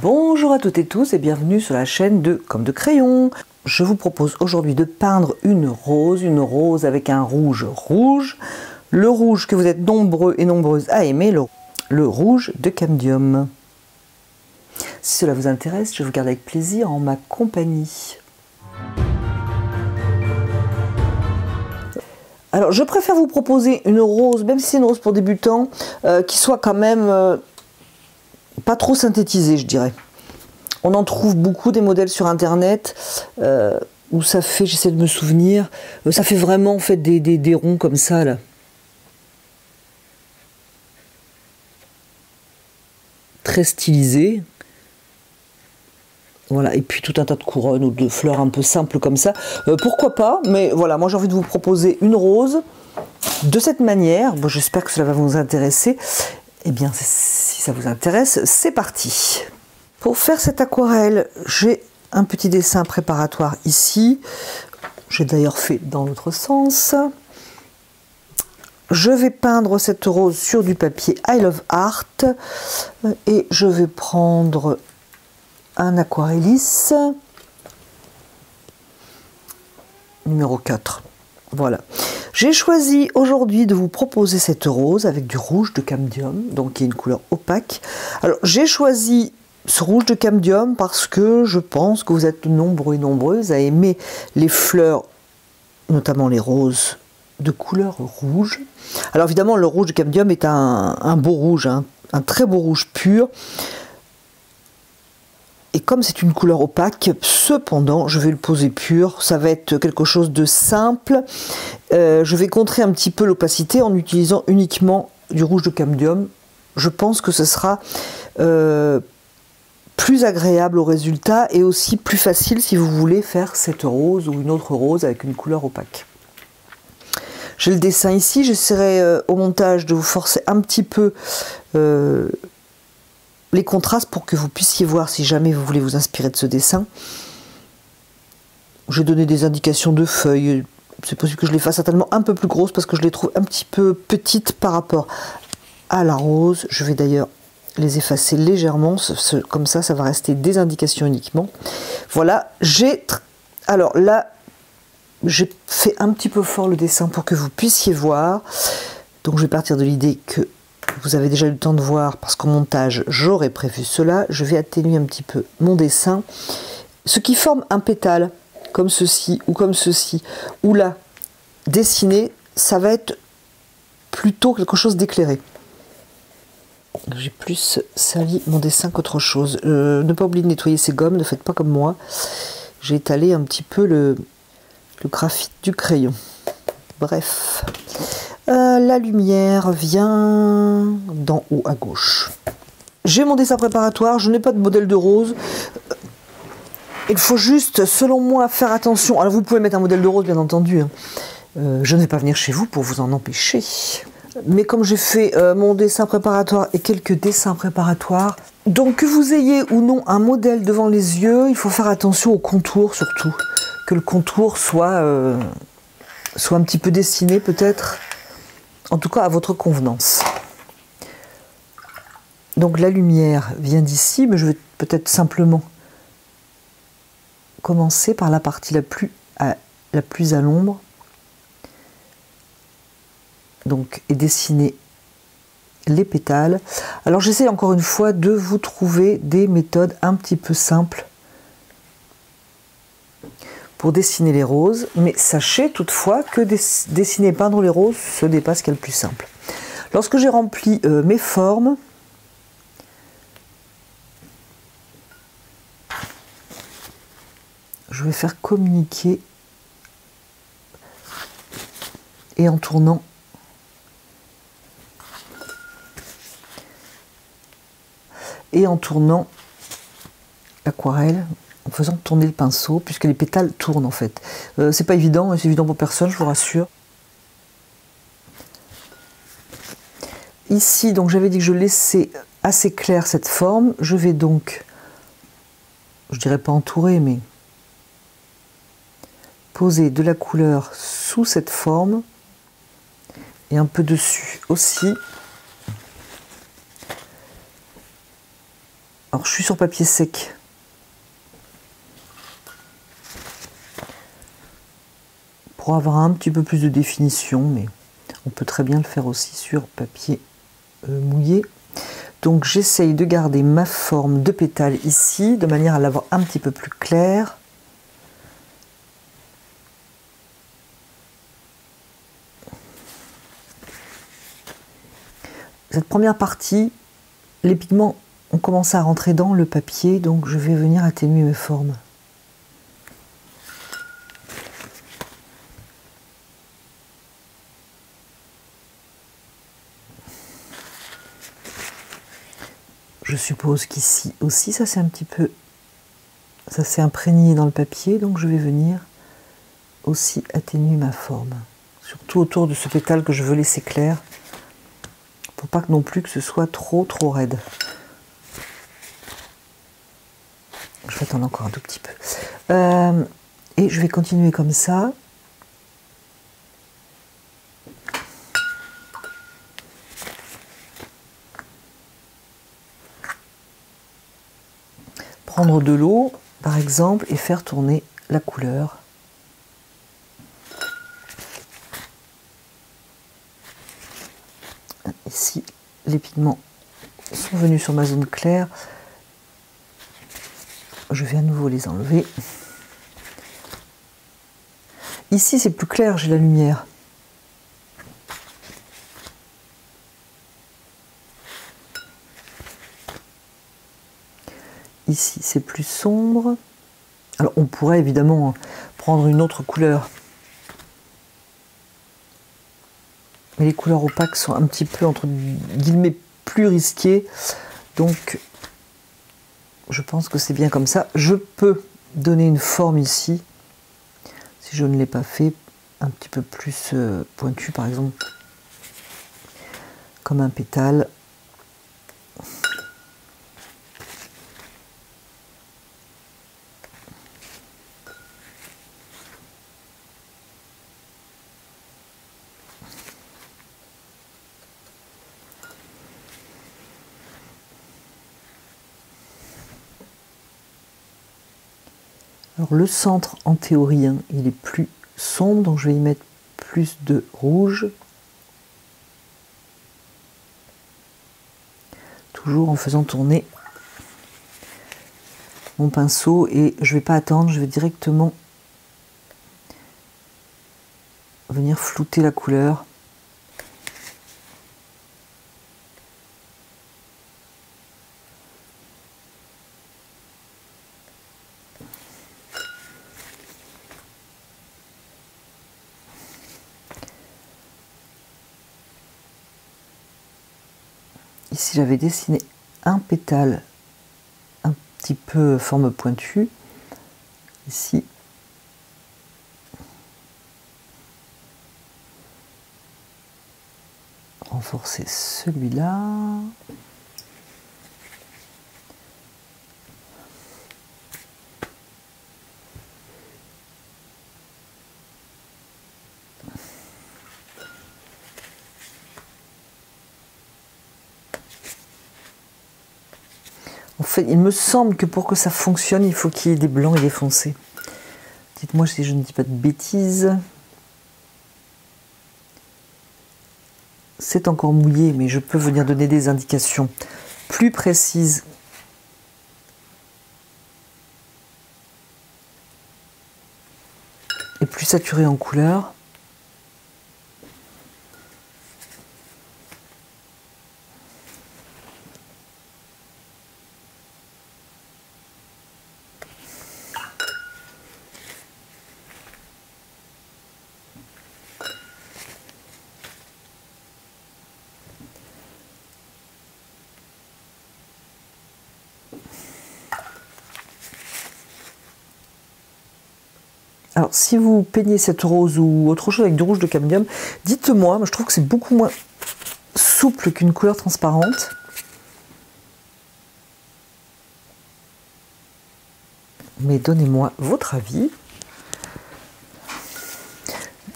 Bonjour à toutes et tous et bienvenue sur la chaîne de Comme de Crayon. Je vous propose aujourd'hui de peindre une rose avec un rouge rouge. Le rouge que vous êtes nombreux et nombreuses à aimer, le rouge de Cambium. Si cela vous intéresse, je vous garde avec plaisir en ma compagnie. Alors je préfère vous proposer une rose, même si c'est une rose pour débutants, qui soit quand même pas trop synthétisée, je dirais. On en trouve beaucoup des modèles sur internet où ça fait, j'essaie de me souvenir, ça fait vraiment en fait des ronds comme ça là. Très stylisé. Voilà, et puis tout un tas de couronnes ou de fleurs un peu simples comme ça. Pourquoi pas, mais voilà, moi j'ai envie de vous proposer une rose de cette manière. Bon, j'espère que cela va vous intéresser. Eh bien, si ça vous intéresse, c'est parti. Pour faire cette aquarelle, j'ai un petit dessin préparatoire ici. J'ai d'ailleurs fait dans l'autre sens. Je vais peindre cette rose sur du papier I Love Art. Et je vais prendre un aquarellis numéro 4. Voilà. J'ai choisi aujourd'hui de vous proposer cette rose avec du rouge de Cambium, donc qui est une couleur opaque. Alors j'ai choisi ce rouge de Cambium parce que je pense que vous êtes nombreux et nombreuses à aimer les fleurs, notamment les roses de couleur rouge. Alors évidemment le rouge de Cambium est un beau rouge, un très beau rouge pur. Et comme c'est une couleur opaque, cependant, je vais le poser pur. Ça va être quelque chose de simple. Je vais contrer un petit peu l'opacité en utilisant uniquement du rouge de Cambium. Je pense que ce sera plus agréable au résultat et aussi plus facile si vous voulez faire cette rose ou une autre rose avec une couleur opaque. J'ai le dessin ici. J'essaierai au montage de vous forcer un petit peu les contrastes pour que vous puissiez voir si jamais vous voulez vous inspirer de ce dessin. J'ai donné des indications de feuilles. C'est possible que je les fasse certainement un peu plus grosses parce que je les trouve un petit peu petites par rapport à la rose. Je vais d'ailleurs les effacer légèrement. Comme ça, ça va rester des indications uniquement. Voilà. Alors là, j'ai fait un petit peu fort le dessin pour que vous puissiez voir. Donc je vais partir de l'idée que vous avez déjà eu le temps de voir parce qu'au montage j'aurais prévu cela. Je vais atténuer un petit peu mon dessin. Ce qui forme un pétale comme ceci ou comme ceci, ou là, dessiné, ça va être plutôt quelque chose d'éclairé. J'ai plus sali mon dessin qu'autre chose. Ne pas oublier de nettoyer ces gommes, ne faites pas comme moi. J'ai étalé un petit peu le graphite du crayon. Bref. La lumière vient d'en haut à gauche. J'ai mon dessin préparatoire, je n'ai pas de modèle de rose. Il faut juste, selon moi, faire attention. Alors vous pouvez mettre un modèle de rose, bien entendu. Je ne vais pas venir chez vous pour vous en empêcher. Mais comme j'ai fait mon dessin préparatoire et quelques dessins préparatoires, donc que vous ayez ou non un modèle devant les yeux, il faut faire attention au contour surtout. Que le contour soit un petit peu dessiné peut-être. En tout cas, à votre convenance. Donc la lumière vient d'ici, mais je vais peut-être simplement commencer par la partie la plus à l'ombre. Donc, et dessiner les pétales. Alors j'essaie encore une fois de vous trouver des méthodes un petit peu simples pour dessiner les roses, mais sachez toutefois que dessiner et peindre les roses, ce n'est pas ce qu'il y a le plus simple. Lorsque j'ai rempli mes formes, je vais faire communiquer et en tournant l'aquarelle, en faisant tourner le pinceau, puisque les pétales tournent en fait. C'est pas évident, et c'est évident pour personne, je vous rassure. Ici, donc j'avais dit que je laissais assez clair cette forme. Je vais donc, je dirais pas entourer, mais poser de la couleur sous cette forme et un peu dessus aussi. Alors je suis sur papier sec. Pour avoir un petit peu plus de définition, mais on peut très bien le faire aussi sur papier mouillé. Donc j'essaye de garder ma forme de pétale ici, de manière à l'avoir un petit peu plus claire. Cette première partie, les pigments ont commencé à rentrer dans le papier, donc je vais venir atténuer mes formes. Je suppose qu'ici aussi, ça s'est un petit peu, ça s'est imprégné dans le papier, donc je vais venir aussi atténuer ma forme. Surtout autour de ce pétale que je veux laisser clair, pour pas que non plus que ce soit trop raide. Je vais attendre encore un tout petit peu. Et je vais continuer comme ça. Prendre de l'eau, par exemple, et faire tourner la couleur. Ici, les pigments sont venus sur ma zone claire. Je vais à nouveau les enlever. Ici, c'est plus clair, j'ai la lumière. Ici, c'est plus sombre. Alors, on pourrait évidemment prendre une autre couleur. Mais les couleurs opaques sont un petit peu, entre guillemets, plus risquées. Donc, je pense que c'est bien comme ça. Je peux donner une forme ici, si je ne l'ai pas fait, un petit peu plus pointu, par exemple, comme un pétale. Alors le centre, en théorie, hein, il est plus sombre, donc je vais y mettre plus de rouge. Toujours en faisant tourner mon pinceau, et je ne vais pas attendre, je vais directement venir flouter la couleur. Ici, j'avais dessiné un pétale un petit peu forme pointue. Ici, renforcer celui-là. En fait, il me semble que pour que ça fonctionne, il faut qu'il y ait des blancs et des foncés. Dites-moi si je ne dis pas de bêtises. C'est encore mouillé, mais je peux venir donner des indications plus précises. Et plus saturées en couleur. Alors, si vous peignez cette rose ou autre chose avec du rouge de cadmium, dites-moi, je trouve que c'est beaucoup moins souple qu'une couleur transparente. Mais donnez-moi votre avis.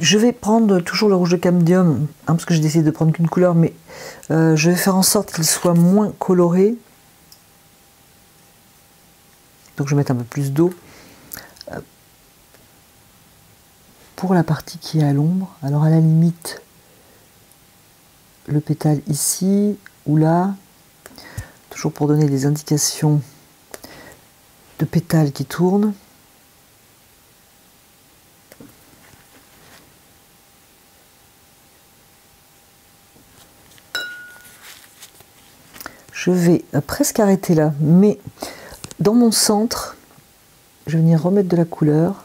Je vais prendre toujours le rouge de cadmium, hein, parce que j'ai décidé de prendre qu'une couleur, mais je vais faire en sorte qu'il soit moins coloré. Donc je vais mettre un peu plus d'eau pour la partie qui est à l'ombre. Alors à la limite, le pétale ici ou là, toujours pour donner des indications de pétales qui tournent. Je vais presque arrêter là, mais dans mon centre, je vais venir remettre de la couleur.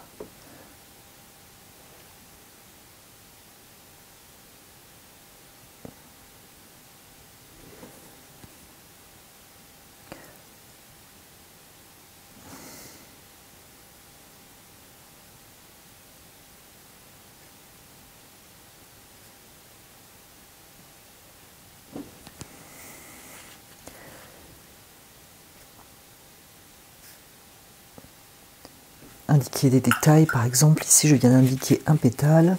Indiquer des détails, par exemple, ici je viens d'indiquer un pétale.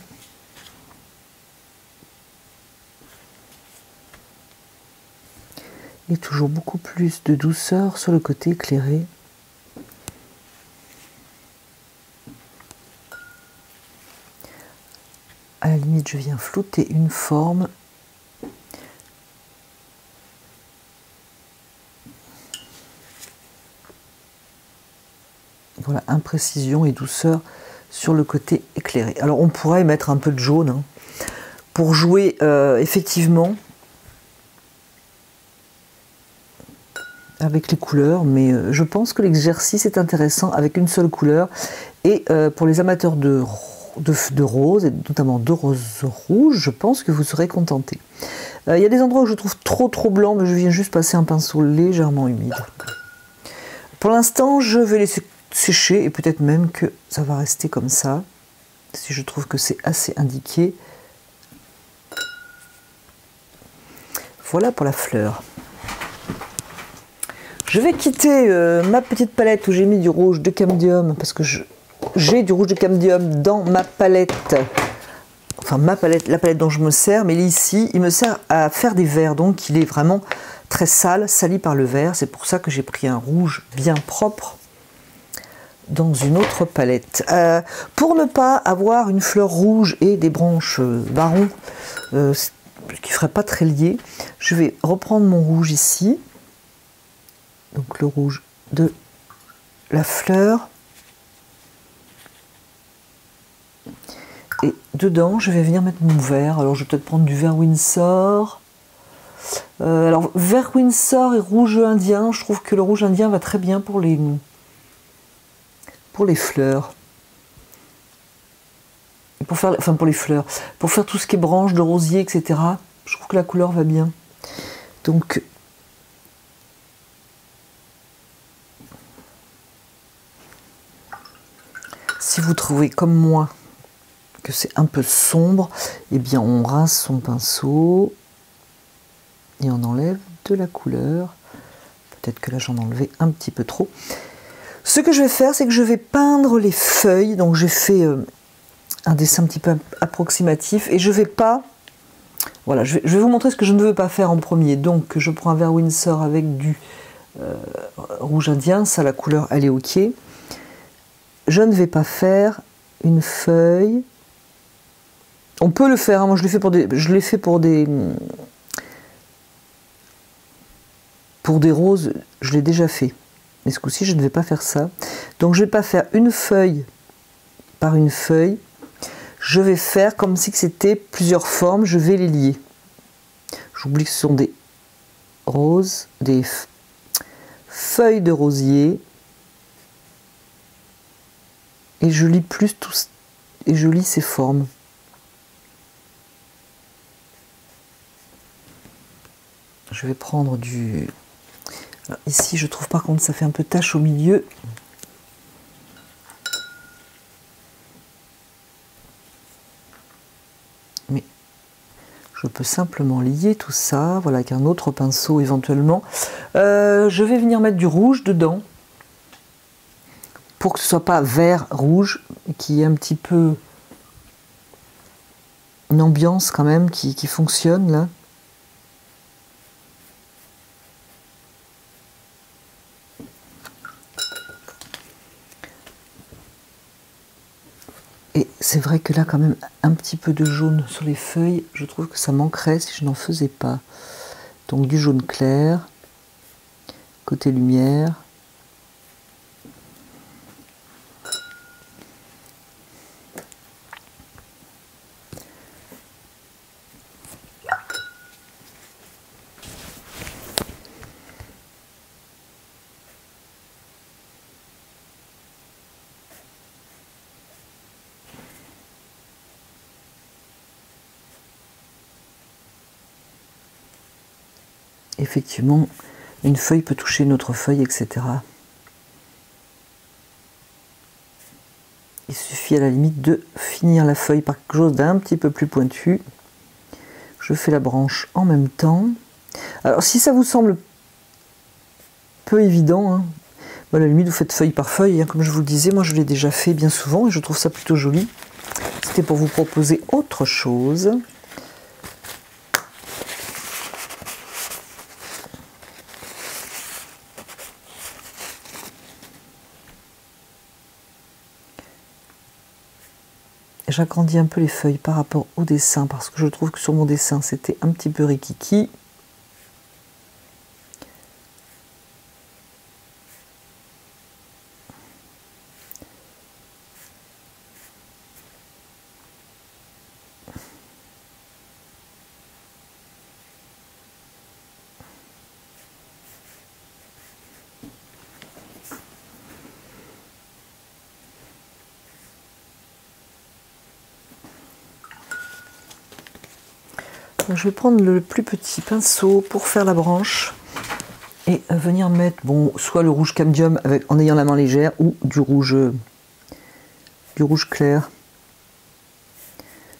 Et toujours beaucoup plus de douceur sur le côté éclairé. À la limite, je viens flouter une forme. Voilà, imprécision et douceur sur le côté éclairé. Alors on pourrait mettre un peu de jaune hein, pour jouer effectivement avec les couleurs, mais je pense que l'exercice est intéressant avec une seule couleur. Et pour les amateurs de rose, et notamment de rose rouge, je pense que vous serez contentés. Il y a des endroits où je trouve trop blanc, mais je viens juste passer un pinceau légèrement humide. Pour l'instant, je vais laisser sécher et peut-être même que ça va rester comme ça, si je trouve que c'est assez indiqué. Voilà pour la fleur. Je vais quitter ma petite palette où j'ai mis du rouge de camdium, parce que j'ai du rouge de camdium dans ma palette, enfin ma palette, la palette dont je me sers, mais ici, il me sert à faire des verts, donc il est vraiment très sale, sali par le vert. C'est pour ça que j'ai pris un rouge bien propre dans une autre palette. Pour ne pas avoir une fleur rouge et des branches marron, ce qui ne ferait pas très lié, je vais reprendre mon rouge ici, donc le rouge de la fleur, et dedans je vais venir mettre mon vert. Alors je vais peut-être prendre du vert Winsor. Alors vert Winsor et rouge indien, je trouve que le rouge indien va très bien pour les fleurs. Et pour faire, enfin pour les fleurs, pour faire tout ce qui est branches de rosier, etc. Je trouve que la couleur va bien. Donc si vous trouvez comme moi que c'est un peu sombre, eh bien on rince son pinceau et on enlève de la couleur. Peut-être que là j'en ai enlevé un petit peu trop. Ce que je vais faire, c'est que je vais peindre les feuilles. Donc j'ai fait un dessin un petit peu approximatif et je vais pas... Voilà, je vais vous montrer ce que je ne veux pas faire en premier. Donc je prends un vert Winsor avec du rouge indien. Ça, la couleur, elle est ok. Je ne vais pas faire une feuille. On peut le faire, hein. Moi je l'ai fait pour des roses, je l'ai déjà fait. Mais ce coup-ci, je ne vais pas faire ça. Donc je ne vais pas faire une feuille par une feuille. Je vais faire comme si c'était plusieurs formes, je vais les lier. J'oublie que ce sont des roses, des feuilles de rosier. Et je lis plus tout, et je lis ces formes. Je vais prendre du... Alors ici, je trouve par contre ça fait un peu tache au milieu. Mais je peux simplement lier tout ça, voilà, avec un autre pinceau éventuellement. Je vais venir mettre du rouge dedans, pour que ce soit pas vert-rouge, qui est un petit peu une ambiance quand même qui fonctionne là. Et c'est vrai que là, quand même, un petit peu de jaune sur les feuilles, je trouve que ça manquerait si je n'en faisais pas. Donc du jaune clair, côté lumière. Effectivement, une feuille peut toucher une autre feuille, etc. Il suffit à la limite de finir la feuille par quelque chose d'un petit peu plus pointu. Je fais la branche en même temps. Alors si ça vous semble peu évident, hein, à la limite vous faites feuille par feuille, hein, comme je vous le disais, moi je l'ai déjà fait bien souvent et je trouve ça plutôt joli. C'était pour vous proposer autre chose. J'agrandis un peu les feuilles par rapport au dessin parce que je trouve que sur mon dessin c'était un petit peu rikiki. Donc, je vais prendre le plus petit pinceau pour faire la branche et venir mettre soit le rouge cambium en ayant la main légère ou du rouge clair.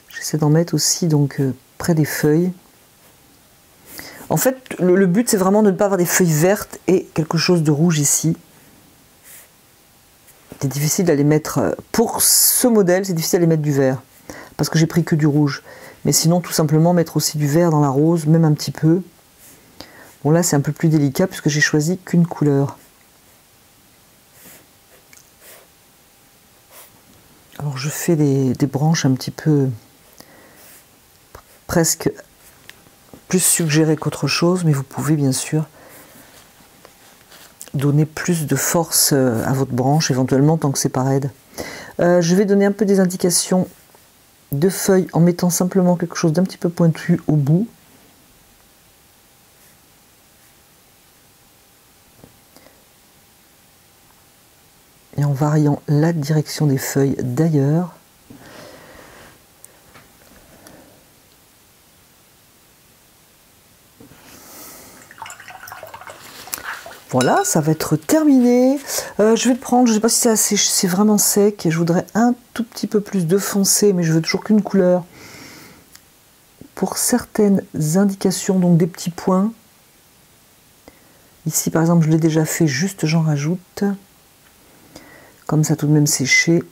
J'essaie d'en mettre aussi donc près des feuilles. En fait, le but c'est vraiment de ne pas avoir des feuilles vertes et quelque chose de rouge ici. C'est difficile d'aller mettre, pour ce modèle, c'est difficile d'aller mettre du vert parce que j'ai pris que du rouge. Mais sinon, tout simplement mettre aussi du vert dans la rose, même un petit peu. Bon, là, c'est un peu plus délicat puisque j'ai choisi qu'une couleur. Alors, je fais des branches un petit peu presque plus suggérées qu'autre chose, mais vous pouvez bien sûr donner plus de force à votre branche, éventuellement, tant que c'est pas raide. Je vais donner un peu des indications de feuilles en mettant simplement quelque chose d'un petit peu pointu au bout. Et en variant la direction des feuilles d'ailleurs. Voilà, ça va être terminé. Je vais prendre, je ne sais pas si c'est vraiment sec, et je voudrais un tout petit peu plus de foncé, mais je veux toujours qu'une couleur. Pour certaines indications, donc des petits points. Ici, par exemple, je l'ai déjà fait, juste j'en rajoute. Comme ça a tout de même séché.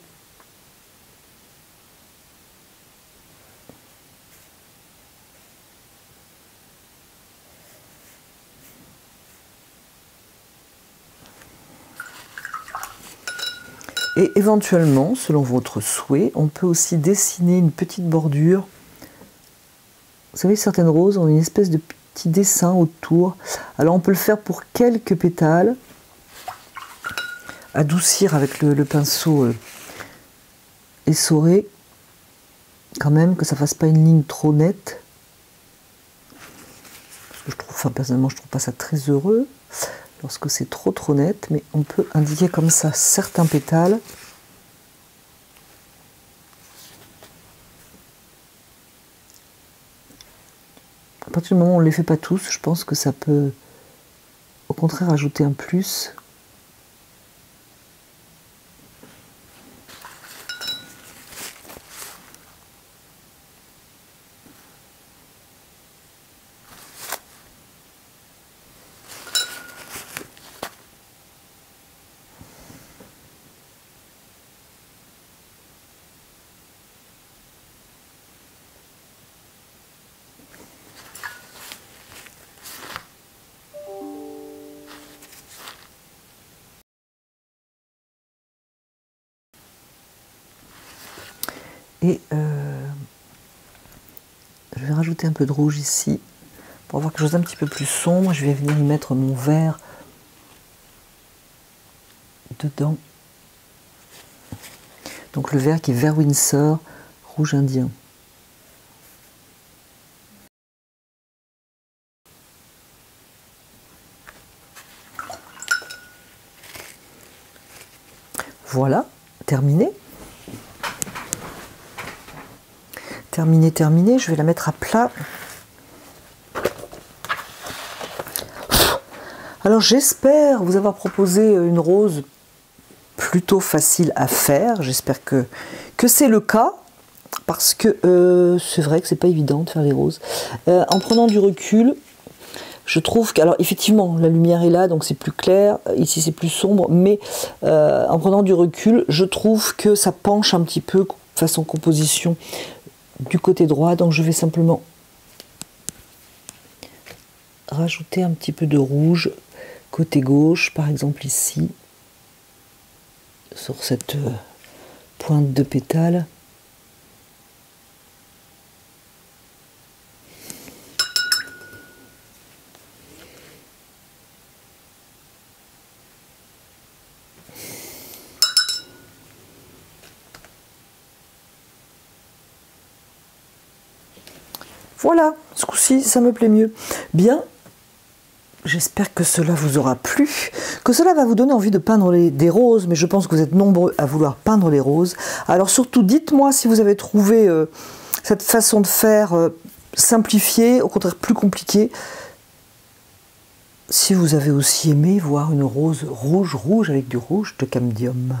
Et éventuellement, selon votre souhait, on peut aussi dessiner une petite bordure. Vous savez, certaines roses ont une espèce de petit dessin autour. Alors on peut le faire pour quelques pétales. Adoucir avec le pinceau essoré. Quand même, que ça fasse pas une ligne trop nette. Parce que je trouve, enfin, personnellement, je trouve pas ça très heureux lorsque c'est trop net, mais on peut indiquer comme ça certains pétales. À partir du moment où on ne les fait pas tous, je pense que ça peut au contraire ajouter un plus. Et je vais rajouter un peu de rouge ici pour avoir quelque chose d'un petit peu plus sombre. Je vais venir y mettre mon vert dedans. Donc le vert qui est vert Windsor, rouge indien. Voilà, terminé. Terminé, je vais la mettre à plat. Alors j'espère vous avoir proposé une rose plutôt facile à faire. J'espère que c'est le cas, parce que c'est vrai que c'est pas évident de faire les roses. En prenant du recul, je trouve que, alors effectivement, la lumière est là, donc c'est plus clair, ici c'est plus sombre, mais en prenant du recul, je trouve que ça penche un petit peu façon composition du côté droit, donc je vais simplement rajouter un petit peu de rouge côté gauche, par exemple ici, sur cette pointe de pétale. Voilà, ce coup-ci, ça me plaît mieux. Bien, j'espère que cela vous aura plu, que cela va vous donner envie de peindre des roses, mais je pense que vous êtes nombreux à vouloir peindre les roses. Alors surtout, dites-moi si vous avez trouvé cette façon de faire simplifiée, au contraire plus compliquée. Si vous avez aussi aimé voir une rose rouge avec du rouge de camdium.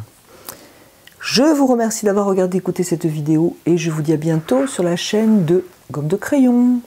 Je vous remercie d'avoir regardé, écouté cette vidéo et je vous dis à bientôt sur la chaîne de Gomme de Crayon.